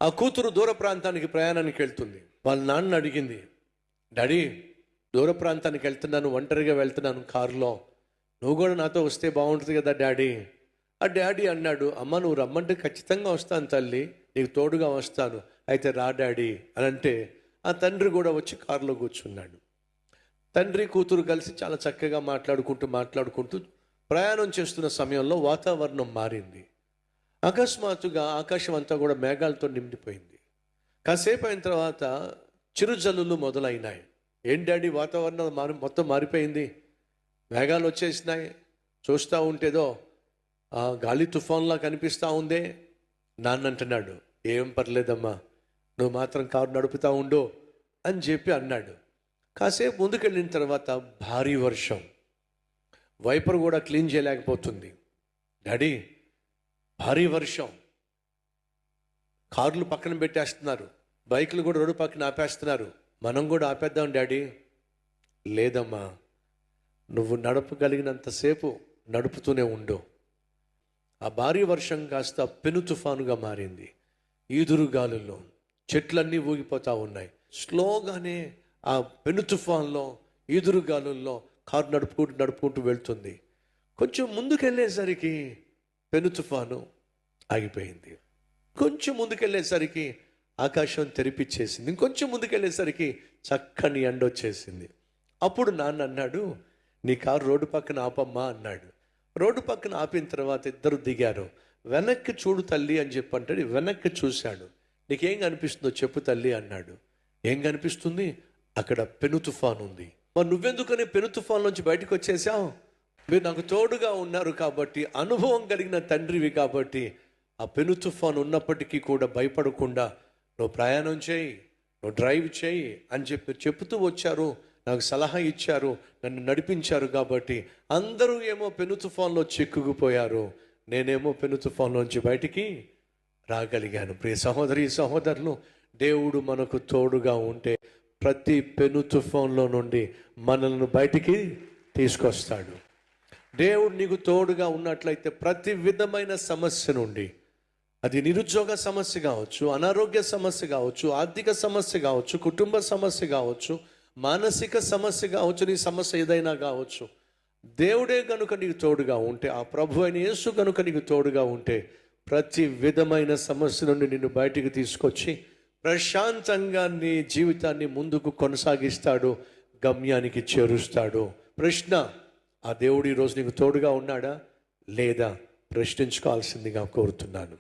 ఆ కూతురు దూర ప్రాంతానికి ప్రయాణానికి వెళ్తుంది. వాళ్ళ నాన్న అడిగింది, డాడీ దూర ప్రాంతానికి వెళ్తున్నాను, ఒంటరిగా వెళ్తున్నాను కారులో, నువ్వు కూడా నాతో వస్తే బాగుంటుంది కదా డాడీ. ఆ డాడీ అన్నాడు, అమ్మ నువ్వు రమ్మంటే ఖచ్చితంగా వస్తాను తల్లి, నీకు తోడుగా వస్తాను, అయితే రా డాడీ అని అంటే ఆ తండ్రి కూడా వచ్చి కారులో కూర్చున్నాడు. తండ్రి కూతురు కలిసి చాలా చక్కగా మాట్లాడుకుంటూ ప్రయాణం చేస్తున్న సమయంలో వాతావరణం మారింది. అకస్మాత్తుగా ఆకాశం అంతా కూడా మేఘాలతో నిండిపోయింది. కాసేపు అయిన తర్వాత చిరుజల్లులు మొదలైనాయి. ఏం డాడీ వాతావరణం మొత్తం మారిపోయింది, మేఘాలు వచ్చేసినాయి, చూస్తూ ఉంటేదో గాలి తుఫాన్లా కనిపిస్తూ ఉందే. నాన్న అంటున్నాడు, ఏం పర్లేదమ్మా, నువ్వు మాత్రం కారు నడుపుతూ ఉండు అని చెప్పి అన్నాడు. కాసేపు ముందుకెళ్ళిన తర్వాత భారీ వర్షం, వైపర్ కూడా క్లీన్ చేయలేకపోతుంది. డాడీ భారీ వర్షం, కార్లు పక్కన పెట్టేస్తున్నారు, బైకులు కూడా రోడ్డు పక్కన ఆపేస్తున్నారు, మనం కూడా ఆపేద్దాం డాడీ. లేదమ్మా, నువ్వు నడపగలిగినంతసేపు నడుపుతూనే ఉండు. ఆ భారీ వర్షం కాస్త పెను తుఫానుగా మారింది. ఈదురు గాలుల్లో చెట్లన్నీ ఊగిపోతూ ఉన్నాయి. స్లోగానే ఆ పెను తుఫాన్లో ఈదురు గాలుల్లో కారు నడుపుకుంటూ వెళ్తుంది. కొంచెం ముందుకెళ్ళేసరికి పెను తుఫాను ఆగిపోయింది. కొంచెం ముందుకెళ్ళేసరికి ఆకాశం తెరిపిచ్చేసింది. ఇంకొంచెం ముందుకెళ్ళేసరికి చక్కని ఎండ వచ్చేసింది. అప్పుడు నాన్న అన్నాడు, నీ కారు రోడ్డు పక్కన ఆపమ్మా అన్నాడు. రోడ్డు పక్కన ఆపిన తర్వాత ఇద్దరు దిగారు. వెనక్కి చూడు తల్లి అని చెప్పంటాడు. వెనక్కి చూశాడు. నీకేం కనిపిస్తుందో చెప్పు తల్లి అన్నాడు. ఏం కనిపిస్తుంది? అక్కడ పెను తుఫాను ఉంది. మరి నువ్వెందుకని పెను తుఫాన్ నుంచి బయటకు వచ్చేసావు? మీరు నాకు తోడుగా ఉన్నారు కాబట్టి, అనుభవం కలిగిన తండ్రివి కాబట్టి, ఆ పెను తుఫాను ఉన్నప్పటికీ కూడా భయపడకుండా నువ్వు ప్రయాణం చేయి, నువ్వు డ్రైవ్ చేయి అని చెప్తూ వచ్చారు. నాకు సలహా ఇచ్చారు, నన్ను నడిపించారు. కాబట్టి అందరూ ఏమో పెను తుఫాన్లో చిక్కుకుపోయారు, నేనేమో పెను తుఫాన్లోంచి బయటికి రాగలిగాను. ప్రియ సహోదరి సహోదరులు, దేవుడు మనకు తోడుగా ఉంటే ప్రతి పెను తుఫాన్లో నుండి మనల్ని బయటికి తీసుకొస్తాడు. దేవుడు నీకు తోడుగా ఉన్నట్లయితే ప్రతి విధమైన సమస్య నుండి, అది నిరుద్యోగ సమస్య కావచ్చు, అనారోగ్య సమస్య కావచ్చు, ఆర్థిక సమస్య కావచ్చు, కుటుంబ సమస్య కావచ్చు, మానసిక సమస్య కావచ్చు, నీ సమస్య ఏదైనా కావచ్చు, దేవుడే కనుక నీకు తోడుగా ఉంటే, ఆ ప్రభు అయిన యేసు కనుక నీకు తోడుగా ఉంటే ప్రతి విధమైన సమస్య నుండి నిన్ను బయటికి తీసుకొచ్చి ప్రశాంతంగా నీ జీవితాన్ని ముందుకు కొనసాగిస్తాడు, గమ్యానికి చేరుస్తాడు. ప్రశ్న, ఆ దేవుడు ఈరోజు నీకు తోడుగా ఉన్నాడా లేదా ప్రశ్నించుకోవాల్సిందిగా కోరుతున్నాను.